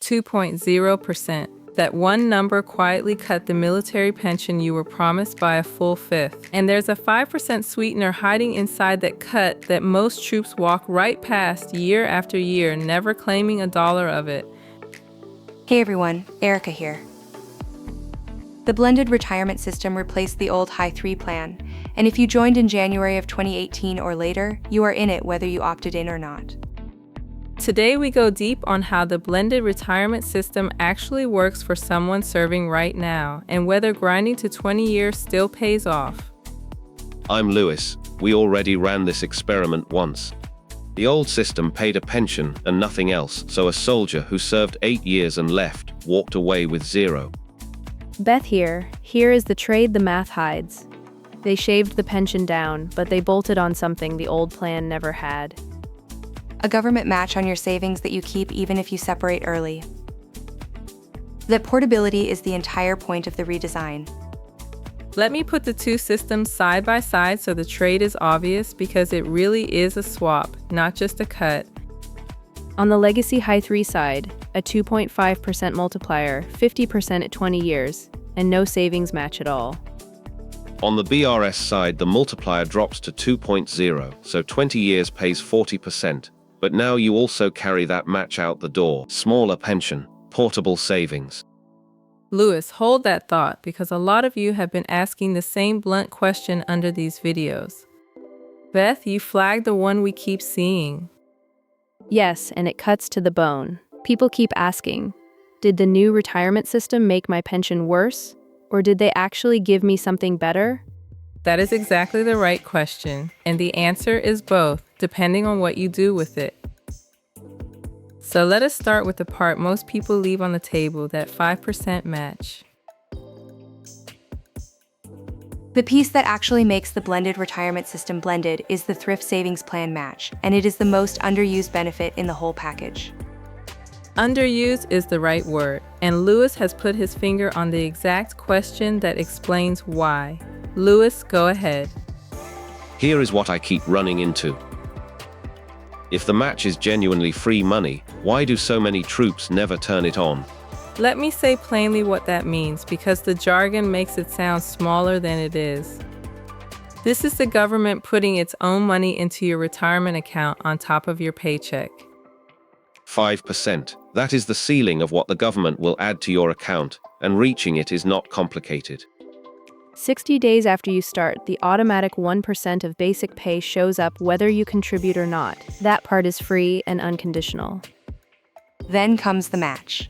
2.0%. That one number quietly cut the military pension you were promised by a full fifth. And there's a 5% sweetener hiding inside that cut that most troops walk right past year after year, never claiming a dollar of it. Hey everyone, Erica here. The blended retirement system replaced the old High 3 plan, and if you joined in January of 2018 or later, you are in it whether you opted in or not. Today we go deep on how the blended retirement system actually works for someone serving right now, and whether grinding to 20 years still pays off. I'm Lewis. We already ran this experiment once. The old system paid a pension and nothing else, so a soldier who served 8 years and left walked away with zero. Beth here. Here is the trade the math hides. They shaved the pension down, but they bolted on something the old plan never had. A government match on your savings that you keep even if you separate early. That portability is the entire point of the redesign. Let me put the two systems side by side so the trade is obvious, because it really is a swap, not just a cut. On the legacy High 3 side, a 2.5% multiplier, 50% at 20 years, and no savings match at all. On the BRS side, the multiplier drops to 2.0, so 20 years pays 40%. But now you also carry that match out the door. Smaller pension, portable savings. Lewis, hold that thought, because a lot of you have been asking the same blunt question under these videos. Beth, you flagged the one we keep seeing. Yes, and it cuts to the bone. People keep asking, did the new retirement system make my pension worse? Or did they actually give me something better? That is exactly the right question, and the answer is both, depending on what you do with it. So let us start with the part most people leave on the table, that 5% match. The piece that actually makes the blended retirement system blended is the thrift savings plan match, and it is the most underused benefit in the whole package. Underused is the right word, and Lewis has put his finger on the exact question that explains why. Lewis, go ahead. Here is what I keep running into. If the match is genuinely free money, why do so many troops never turn it on? Let me say plainly what that means, because the jargon makes it sound smaller than it is. This is the government putting its own money into your retirement account on top of your paycheck. 5%. That is the ceiling of what the government will add to your account, and reaching it is not complicated. 60 days after you start, the automatic 1% of basic pay shows up whether you contribute or not. That part is free and unconditional. Then comes the match.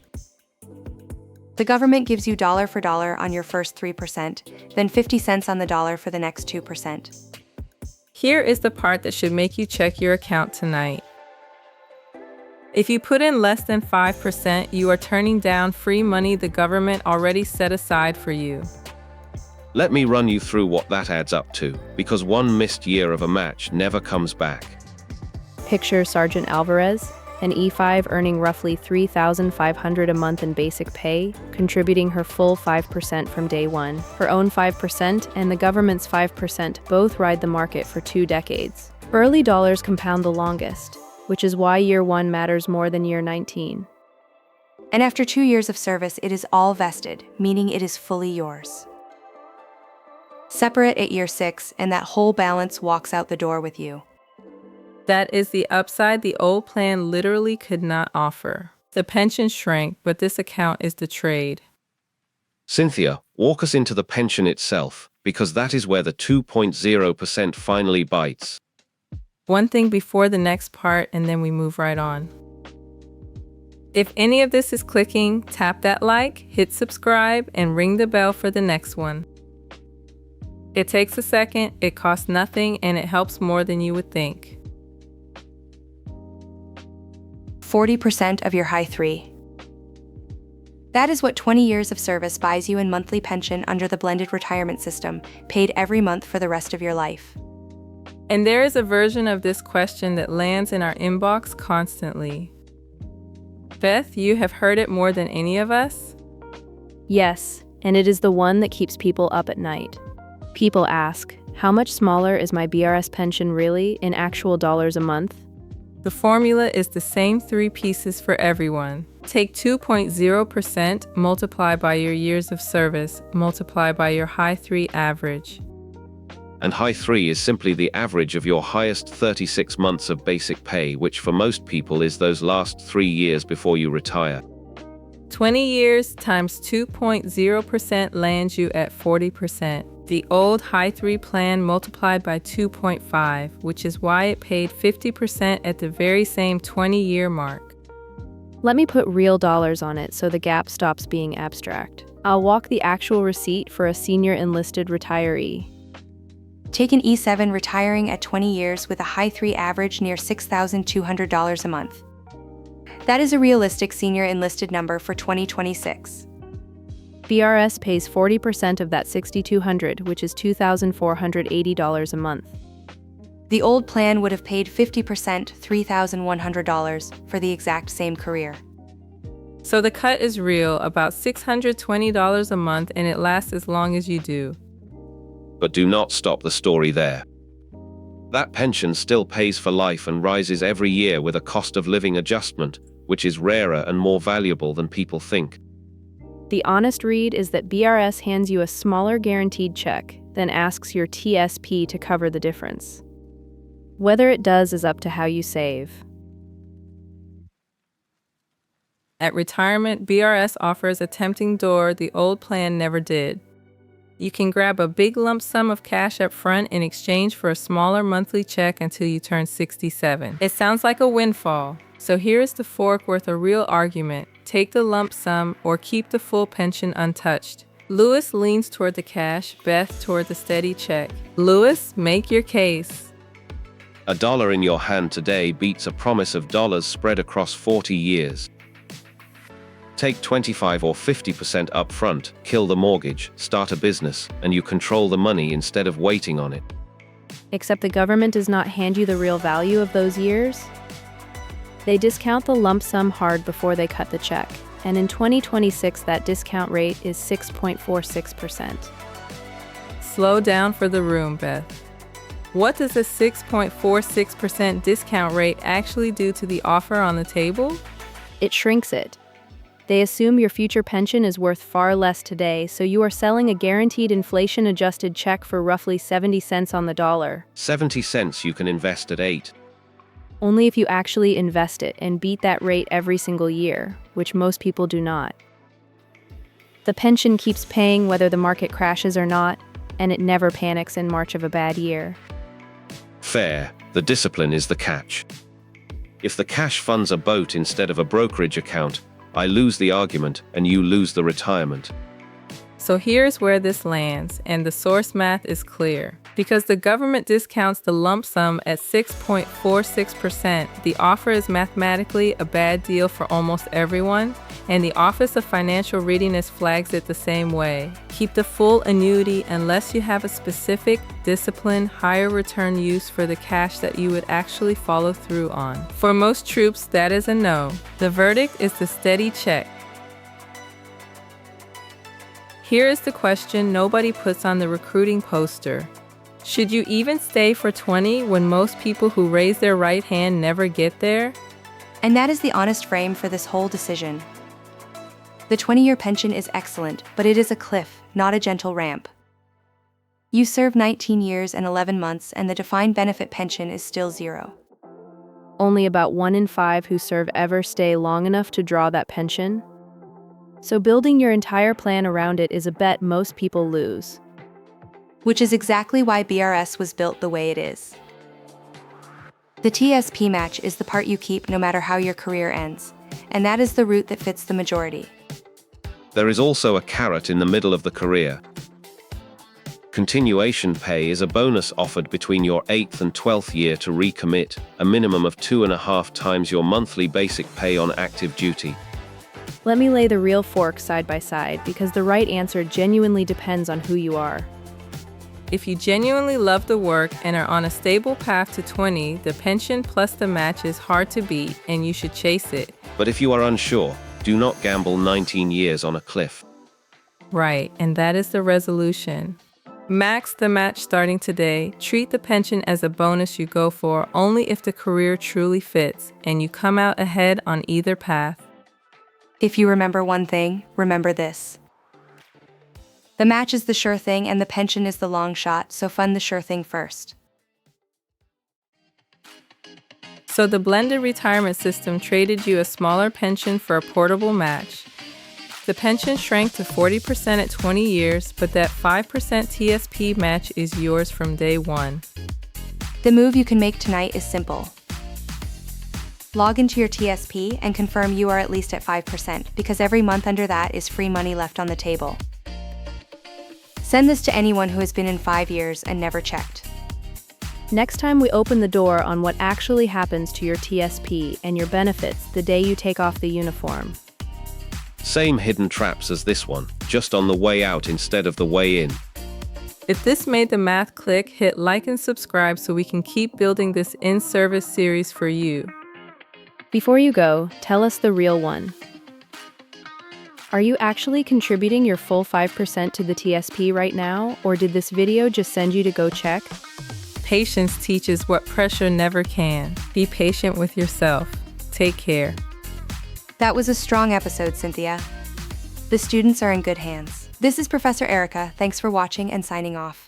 The government gives you dollar for dollar on your first 3%, then 50 cents on the dollar for the next 2%. Here is the part that should make you check your account tonight. If you put in less than 5%, you are turning down free money the government already set aside for you. Let me run you through what that adds up to, because one missed year of a match never comes back. Picture Sergeant Alvarez, an E5 earning roughly $3,500 a month in basic pay, contributing her full 5% from day one. Her own 5% and the government's 5% both ride the market for 2 decades. Early dollars compound the longest, which is why year 1 matters more than year 19. And after 2 years of service, it is all vested, meaning it is fully yours. Separate at year 6, and that whole balance walks out the door with you. That is the upside the old plan literally could not offer. The pension shrank, but this account is the trade. Cynthia, walk us into the pension itself, because that is where the 2.0% finally bites. One thing before the next part, and then we move right on. If any of this is clicking, tap that like, hit subscribe, and ring the bell for the next one. It takes a second, it costs nothing, and it helps more than you would think. 40% of your High 3. That is what 20 years of service buys you in monthly pension under the blended retirement system, paid every month for the rest of your life. And there is a version of this question that lands in our inbox constantly. Beth, you have heard it more than any of us? Yes, and it is the one that keeps people up at night. People ask, how much smaller is my BRS pension really in actual dollars a month? The formula is the same 3 pieces for everyone. Take 2.0%, multiply by your years of service, multiply by your high 3 average. And high 3 is simply the average of your highest 36 months of basic pay, which for most people is those last 3 years before you retire. 20 years times 2.0% lands you at 40%. The old high 3 plan multiplied by 2.5, which is why it paid 50% at the very same 20-year mark. Let me put real dollars on it so the gap stops being abstract. I'll walk the actual receipt for a senior enlisted retiree. Take an E7 retiring at 20 years with a high 3 average near $6,200 a month. That is a realistic senior enlisted number for 2026. BRS pays 40% of that $6,200, which is $2,480 a month. The old plan would have paid 50%, $3,100, for the exact same career. So the cut is real, about $620 a month, and it lasts as long as you do. But do not stop the story there. That pension still pays for life and rises every year with a cost of living adjustment, which is rarer and more valuable than people think. The honest read is that BRS hands you a smaller guaranteed check, then asks your TSP to cover the difference. Whether it does is up to how you save. At retirement, BRS offers a tempting door the old plan never did. You can grab a big lump sum of cash up front in exchange for a smaller monthly check until you turn 67. It sounds like a windfall, so here is the fork worth a real argument. Take the lump sum or keep the full pension untouched. Lewis leans toward the cash, Beth toward the steady check. Lewis, make your case. $1 in your hand today beats a promise of dollars spread across 40 years. Take 25 or 50% up front, kill the mortgage, start a business, and you control the money instead of waiting on it. Except the government does not hand you the real value of those years. They discount the lump sum hard before they cut the check, and in 2026 that discount rate is 6.46%. Slow down for the room, Beth. What does a 6.46% discount rate actually do to the offer on the table? It shrinks it. They assume your future pension is worth far less today, so you are selling a guaranteed inflation-adjusted check for roughly 70 cents on the dollar. 70 cents you can invest at 8. Only if you actually invest it and beat that rate every single year, which most people do not. The pension keeps paying whether the market crashes or not, and it never panics in March of a bad year. Fair, the discipline is the catch. If the cash funds a boat instead of a brokerage account, I lose the argument and you lose the retirement. So here's where this lands, and the source math is clear. Because the government discounts the lump sum at 6.46%, the offer is mathematically a bad deal for almost everyone, and the Office of Financial Readiness flags it the same way. Keep the full annuity unless you have a specific, disciplined, higher return use for the cash that you would actually follow through on. For most troops, that is a no. The verdict is the steady check. Here is the question nobody puts on the recruiting poster. Should you even stay for 20 when most people who raise their right hand never get there? And that is the honest frame for this whole decision. The 20-year pension is excellent, but it is a cliff, not a gentle ramp. You serve 19 years and 11 months and the defined benefit pension is still 0. Only about 1 in 5 who serve ever stay long enough to draw that pension. So building your entire plan around it is a bet most people lose. Which is exactly why BRS was built the way it is. The TSP match is the part you keep no matter how your career ends, and that is the route that fits the majority. There is also a carrot in the middle of the career. Continuation pay is a bonus offered between your 8th and 12th year to recommit, a minimum of 2.5 times your monthly basic pay on active duty. Let me lay the real fork side by side because the right answer genuinely depends on who you are. If you genuinely love the work and are on a stable path to 20, the pension plus the match is hard to beat and you should chase it. But if you are unsure, do not gamble 19 years on a cliff. Right, and that is the resolution. Max the match starting today. Treat the pension as a bonus you go for only if the career truly fits and you come out ahead on either path. If you remember one thing, remember this. The match is the sure thing and the pension is the long shot, so fund the sure thing first. So the blended retirement system traded you a smaller pension for a portable match. The pension shrank to 40% at 20 years, but that 5% TSP match is yours from day one. The move you can make tonight is simple. Log into your TSP and confirm you are at least at 5%, because every month under that is free money left on the table. Send this to anyone who has been in 5 years and never checked. Next time we open the door on what actually happens to your TSP and your benefits the day you take off the uniform. Same hidden traps as this one, just on the way out instead of the way in. If this made the math click, hit like and subscribe so we can keep building this in-service series for you. Before you go, tell us the real one. Are you actually contributing your full 5% to the TSP right now, or did this video just send you to go check? Patience teaches what pressure never can. Be patient with yourself. Take care. That was a strong episode, Cynthia. The students are in good hands. This is Professor Erica. Thanks for watching and signing off.